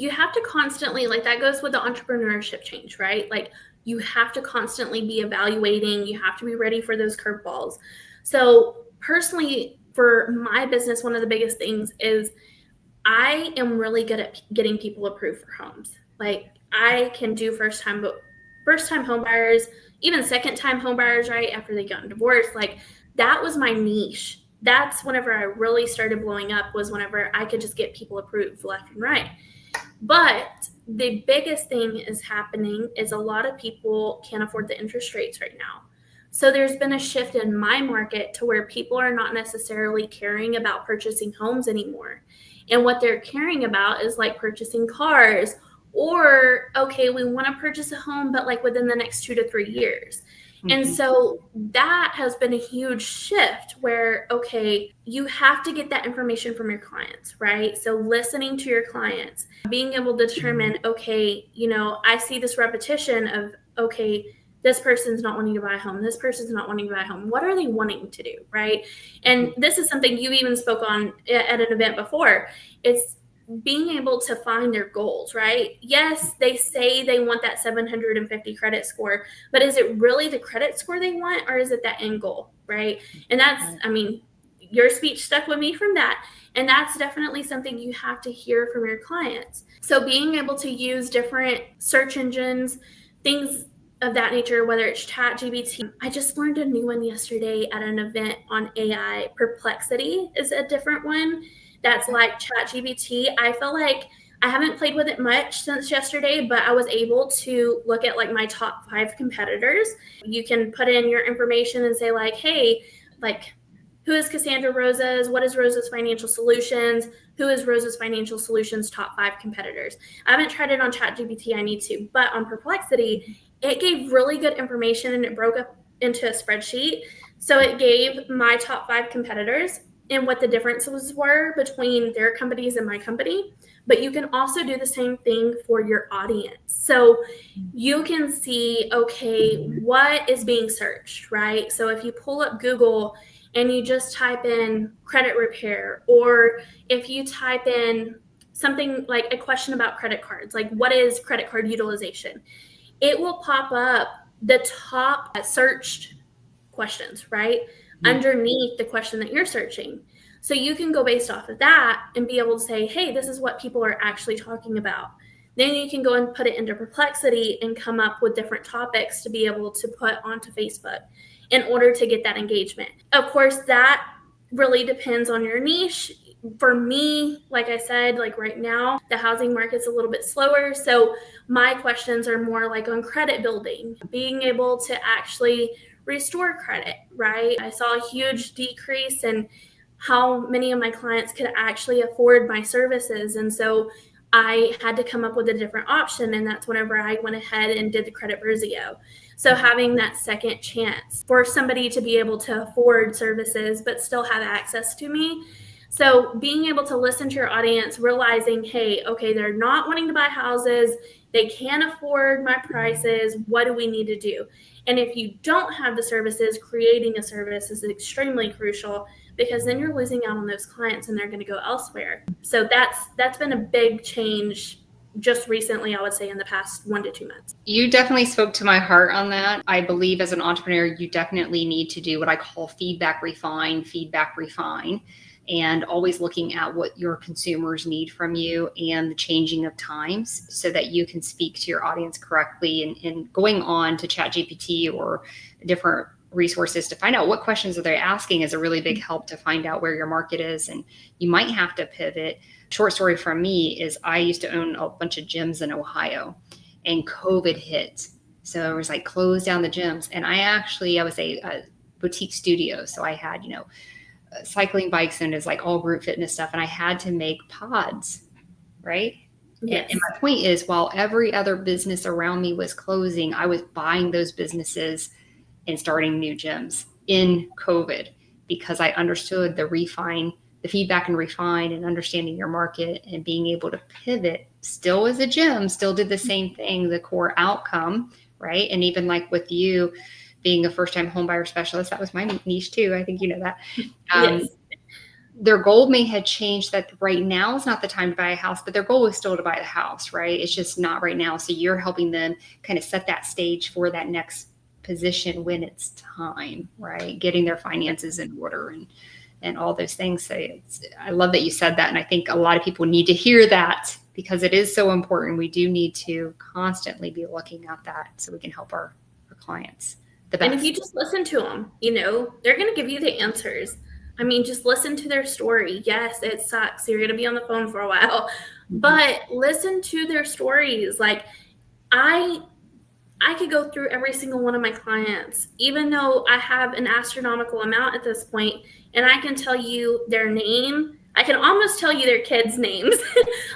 have to constantly, like, that goes with the entrepreneurship change, right? Like, you have to constantly be evaluating. You have to be ready for those curveballs. So personally, for my business, one of the biggest things is I am really good at getting people approved for homes. Like, I can do first time home buyers, even second time home buyers, right after they got divorced. Like, that was my niche. That's whenever I really started blowing up, was whenever I could just get people approved left and right. But the biggest thing is happening is a lot of people can't afford the interest rates right now. So there's been a shift in my market to where people are not necessarily caring about purchasing homes anymore. And what they're caring about is like purchasing cars, or, okay, we want to purchase a home, but like within the next 2 to 3 years. And so that has been a huge shift where, okay, you have to get that information from your clients, right? So listening to your clients, being able to determine, okay, I see this repetition of, okay, this person's not wanting to buy a home. This person's not wanting to buy a home. What are they wanting to do, right? And this is something you even spoke on at an event before. It's being able to find their goals, right? Yes, they say they want that 750 credit score, but is it really the credit score they want, or is it that end goal, right? And that's, your speech stuck with me from that. And that's definitely something you have to hear from your clients. So being able to use different search engines, things of that nature, whether it's ChatGPT. I just learned a new one yesterday at an event on AI. Perplexity is a different one that's like ChatGPT. I feel like I haven't played with it much since yesterday, but I was able to look at like my top 5 competitors. You can put in your information and say like, hey, like, who is Cassandra Rosa's? What is Rosa's Financial Solutions? Who is Rosa's Financial Solutions top 5 competitors? I haven't tried it on ChatGPT. I need to, but on Perplexity, it gave really good information and it broke up into a spreadsheet. So it gave my top 5 competitors and what the differences were between their companies and my company. But you can also do the same thing for your audience. So you can see, okay, what is being searched, right? So if you pull up Google and you just type in credit repair, or if you type in something like a question about credit cards, like what is credit card utilization, it will pop up the top searched questions, right? Underneath the question that you're searching. So you can go based off of that and be able to say, hey, this is what people are actually talking about. Then you can go and put it into Perplexity and come up with different topics to be able to put onto Facebook in order to get that engagement. Of course, that really depends on your niche. For me, like I said, like right now, the housing market's a little bit slower. So my questions are more like on credit building, being able to actually restore credit, right? I saw a huge decrease in how many of my clients could actually afford my services. And so I had to come up with a different option. And that's whenever I went ahead and did the credit Burzio. So having that second chance for somebody to be able to afford services, but still have access to me. So being able to listen to your audience, realizing, hey, okay, they're not wanting to buy houses. They can't afford my prices. What do we need to do? And if you don't have the services, creating a service is extremely crucial, because then you're losing out on those clients and they're going to go elsewhere. So that's been a big change just recently, I would say in the past 1 to 2 months. You definitely spoke to my heart on that. I believe as an entrepreneur, you definitely need to do what I call feedback, refine, and always looking at what your consumers need from you and the changing of times so that you can speak to your audience correctly, and going on to ChatGPT or different resources to find out what questions are they asking is a really big help to find out where your market is. And you might have to pivot. Short story from me is I used to own a bunch of gyms in Ohio, and COVID hit. So it was like close down the gyms. And I was a boutique studio. So I had, cycling bikes and it's like all group fitness stuff. And I had to make pods, right? Yes. And my point is, while every other business around me was closing, I was buying those businesses and starting new gyms in COVID, because I understood the feedback and refine, and understanding your market and being able to pivot still as a gym, still did the same thing, the core outcome, right? And even like with you being a first-time homebuyer specialist, that was my niche too. I think you know that. Yes. Their goal may have changed, that right now is not the time to buy a house, but their goal is still to buy the house, right? It's just not right now. So you're helping them kind of set that stage for that next position when it's time, right? Getting their finances in order and all those things. So I love that you said that. And I think a lot of people need to hear that, because it is so important. We do need to constantly be looking at that so we can help our clients the best. And if you just listen to them, they're going to give you the answers. I mean, just listen to their story. Yes, it sucks. You're going to be on the phone for a while. but listen to their stories. Like I could go through every single one of my clients, even though I have an astronomical amount at this point, and I can tell you their name. I can almost tell you their kids' names,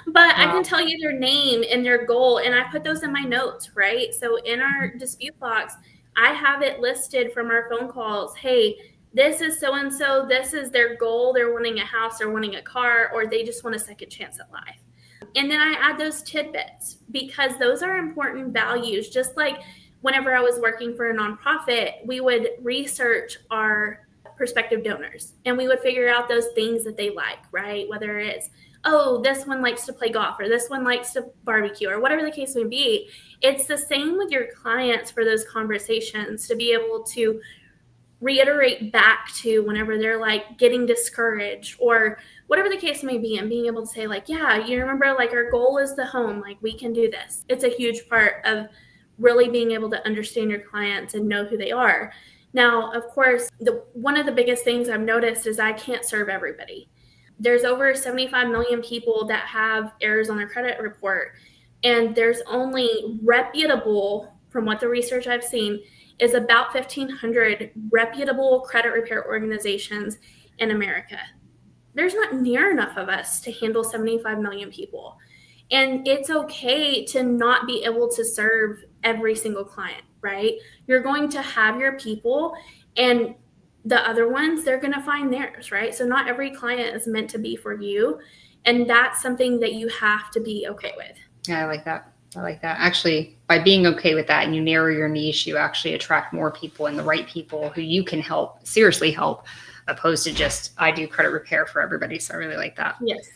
but I can tell you their name and their goal, and I put those in my notes, right? So in our dispute box, I have it listed from our phone calls. Hey, this is so-and-so. This is their goal. They're wanting a house, they're wanting a car, or they just want a second chance at life. And then I add those tidbits because those are important values. Just like whenever I was working for a nonprofit, we would research our prospective donors and we would figure out those things that they like, right? Whether it's, oh, this one likes to play golf or this one likes to barbecue or whatever the case may be. It's the same with your clients for those conversations, to be able to reiterate back to whenever they're like getting discouraged or whatever the case may be, and being able to say like, yeah, you remember, like, our goal is the home, like we can do this. It's a huge part of really being able to understand your clients and know who they are. Now, of course, one of the biggest things I've noticed is I can't serve everybody. There's over 75 million people that have errors on their credit report, and there's only reputable, from what the research I've seen, is about 1,500 reputable credit repair organizations in America. There's not near enough of us to handle 75 million people. And it's okay to not be able to serve every single client, right? You're going to have your people, and the other ones, they're going to find theirs, right? So not every client is meant to be for you. And that's something that you have to be okay with. Yeah, I like that. Actually, by being okay with that and you narrow your niche, you actually attract more people and the right people who you can help, seriously help, opposed to just, I do credit repair for everybody. So I really like that. Yes.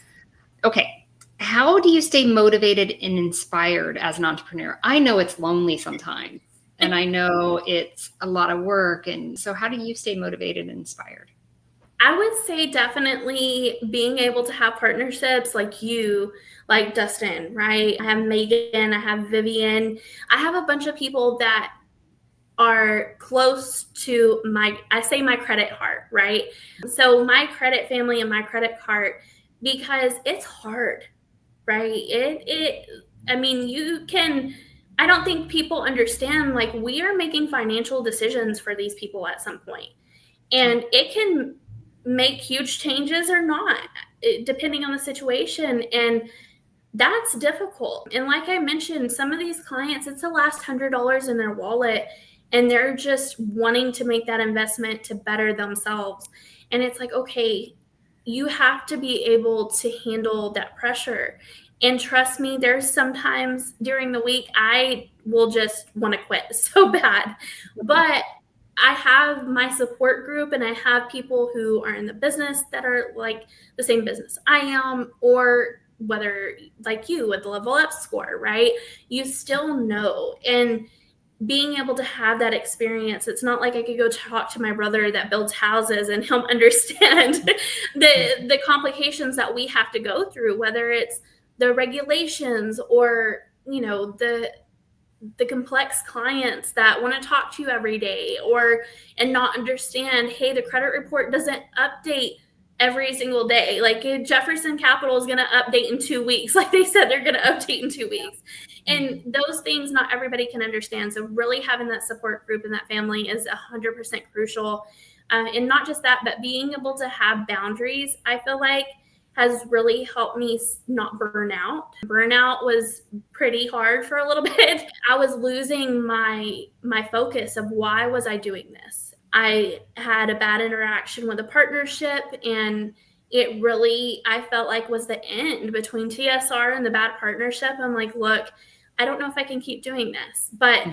Okay. How do you stay motivated and inspired as an entrepreneur? I know it's lonely sometimes, and I know it's a lot of work. And so how do you stay motivated and inspired? I would say definitely being able to have partnerships like you, like Dustin, right? I have Megan, I have Vivian. I have a bunch of people that are close to my credit heart, right? So my credit family and my credit heart, because it's hard, right? I don't think people understand, like, we are making financial decisions for these people at some point. And it can make huge changes or not, depending on the situation. And that's difficult. And like I mentioned, some of these clients, it's the last $100 in their wallet, and they're just wanting to make that investment to better themselves. And it's like, okay, you have to be able to handle that pressure. And trust me, there's sometimes during the week I will just want to quit so bad. But I have my support group, and I have people who are in the business that are like the same business I am, or whether like you with the LevelUp score, right? You still know. And being able to have that experience, it's not like I could go talk to my brother that builds houses and he'll understand the complications that we have to go through, whether it's the regulations or, you know, the complex clients that want to talk to you every day, and not understand, hey, the credit report doesn't update every single day. Like Jefferson Capital is going to update in 2 weeks. Like they said, they're going to update in 2 weeks. And those things, not everybody can understand. So really having that support group and that family is 100% crucial. And not just that, but being able to have boundaries, I feel like has really helped me not burn out. Burnout was pretty hard for a little bit. I was losing my focus of why was I doing this? I had a bad interaction with a partnership, and it really, I felt like, was the end between TSR and the bad partnership. I'm like, look, I don't know if I can keep doing this. But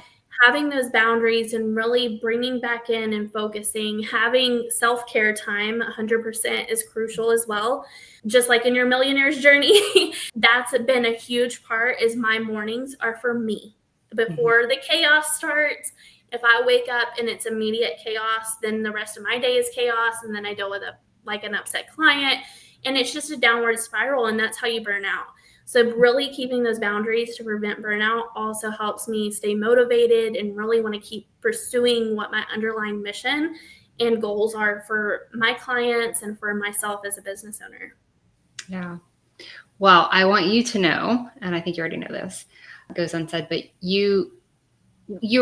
having those boundaries and really bringing back in and focusing, having self-care time 100% is crucial as well. Just like in your millionaire's journey, that's been a huge part, is my mornings are for me. Before the chaos starts, if I wake up and it's immediate chaos, then the rest of my day is chaos. And then I deal with an upset client, and it's just a downward spiral, and that's how you burn out. So really keeping those boundaries to prevent burnout also helps me stay motivated and really want to keep pursuing what my underlying mission and goals are for my clients and for myself as a business owner. Yeah. Well, I want you to know, and I think you already know this, it goes unsaid, but you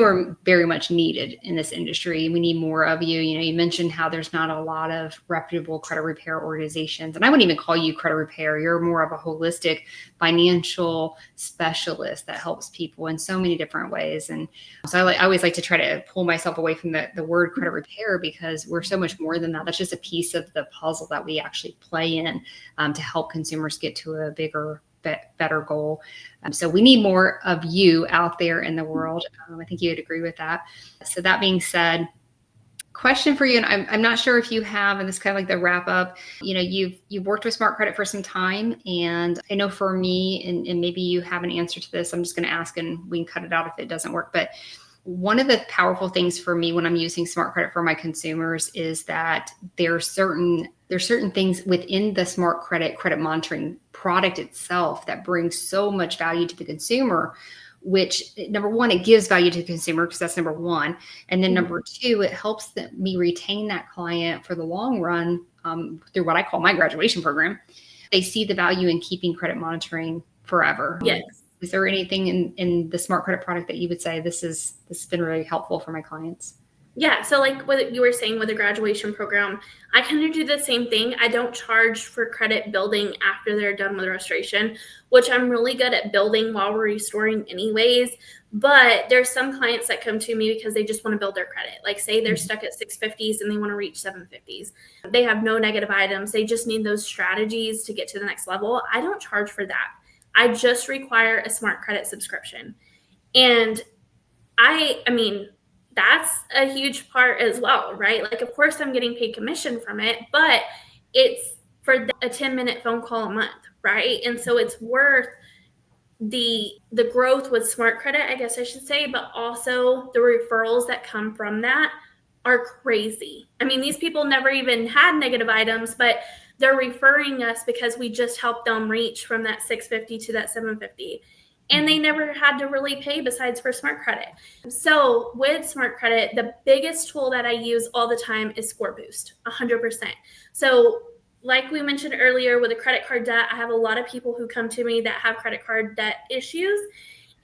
are very much needed in this industry. We need more of you. You know, you mentioned how there's not a lot of reputable credit repair organizations, and I wouldn't even call you credit repair. You're more of a holistic financial specialist that helps people in so many different ways. And so I always like to try to pull myself away from the word credit repair, because we're so much more than that. That's just a piece of the puzzle that we actually play in to help consumers get to a bigger, better goal. So we need more of you out there in the world. I think you'd agree with that. So that being said, question for you, and I'm not sure if you have, and this is kind of like the wrap up, you know, you've worked with Smart Credit for some time, and I know for me, and maybe you have an answer to this, I'm just going to ask and we can cut it out if it doesn't work. But one of the powerful things for me when I'm using Smart Credit for my consumers is that there's certain things within the Smart credit monitoring product itself that brings so much value to the consumer, which, number one, it gives value to the consumer, because that's number one. And then number two, it helps me retain that client for the long run through what I call my graduation program. They see the value in keeping credit monitoring forever. Yes. Is there anything in the Smart Credit product that you would say this has been really helpful for my clients? Yeah. So like what you were saying with the graduation program, I kind of do the same thing. I don't charge for credit building after they're done with restoration, which I'm really good at building while we're restoring anyways. But there's some clients that come to me because they just want to build their credit. Like say they're stuck at 650s and they want to reach 750s. They have no negative items. They just need those strategies to get to the next level. I don't charge for that. I just require a Smart Credit subscription. And I mean, that's a huge part as well, right? Like, of course, I'm getting paid commission from it, but it's for a 10-minute phone call a month, right? And so it's worth the growth with Smart Credit, I guess I should say, but also the referrals that come from that are crazy. I mean, these people never even had negative items, but they're referring us because we just helped them reach from that 650 to that 750. And they never had to really pay besides for Smart Credit. So with Smart Credit, the biggest tool that I use all the time is Score Boost, 100%. So like we mentioned earlier with the credit card debt, I have a lot of people who come to me that have credit card debt issues,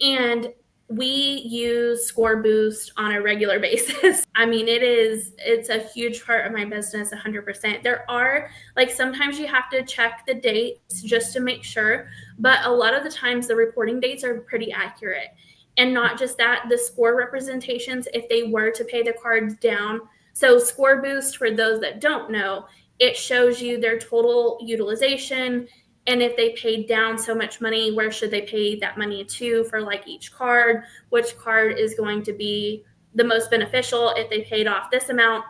and we use Score Boost on a regular basis. I mean, it's a huge part of my business, 100%. There are, like, sometimes you have to check the dates just to make sure, but a lot of the times the reporting dates are pretty accurate. And not just that, the score representations, if they were to pay the cards down. So Score Boost, for those that don't know, it shows you their total utilization, and if they paid down so much money, where should they pay that money to for like each card, which card is going to be the most beneficial if they paid off this amount.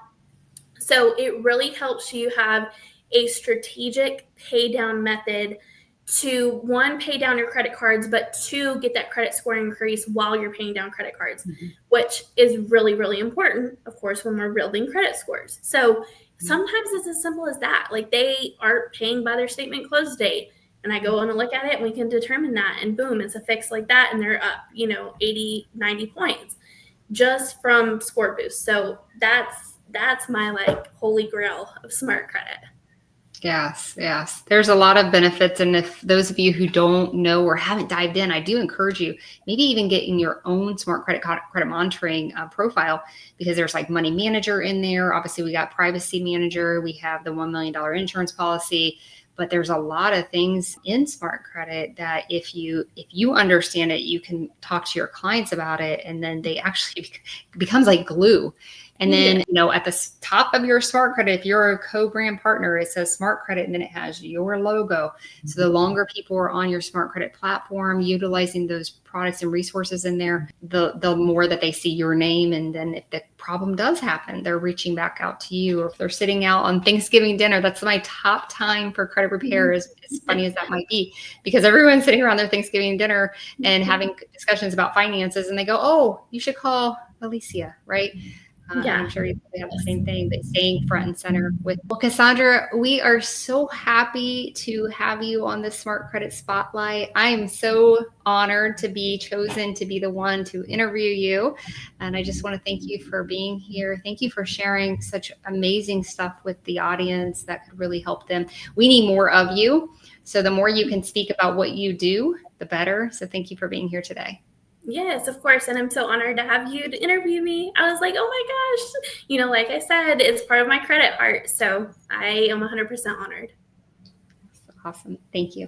So it really helps you have a strategic pay down method to, one, pay down your credit cards, but two, get that credit score increase while you're paying down credit cards, which is really, really important, of course, when we're building credit scores. So sometimes it's as simple as that. Like, they aren't paying by their statement close date, and I go and look at it and we can determine that, and boom, it's a fix like that, and they're up, 80, 90 points just from Score Boost. So that's my like holy grail of Smart Credit. Yes. There's a lot of benefits. And if those of you who don't know or haven't dived in, I do encourage you, maybe even getting your own Smart credit monitoring profile, because there's like Money Manager in there. Obviously, we got Privacy Manager. We have the $1 million insurance policy. But there's a lot of things in Smart Credit that if you understand it, you can talk to your clients about it, and then they actually it becomes like glue. And then, at the top of your Smart Credit, if you're a co-brand partner, it says Smart Credit, and then it has your logo. So the longer people are on your Smart Credit platform, utilizing those products and resources in there, the more that they see your name. And then if the problem does happen, they're reaching back out to you. Or if they're sitting out on Thanksgiving dinner, that's my top time for credit repair, as funny as that might be, because everyone's sitting around their Thanksgiving dinner and having discussions about finances, and they go, oh, you should call Alicia, right? And I'm sure you probably have the same thing, but staying front and center with. Well, Cassandra, we are so happy to have you on the Smart Credit Spotlight. I am so honored to be chosen to be the one to interview you. And I just want to thank you for being here. Thank you for sharing such amazing stuff with the audience that could really help them. We need more of you. So the more you can speak about what you do, the better. So thank you for being here today. Yes, of course. And I'm so honored to have you to interview me. I was like, oh my gosh. Like I said, it's part of my credit heart. So I am 100% honored. Awesome. Thank you.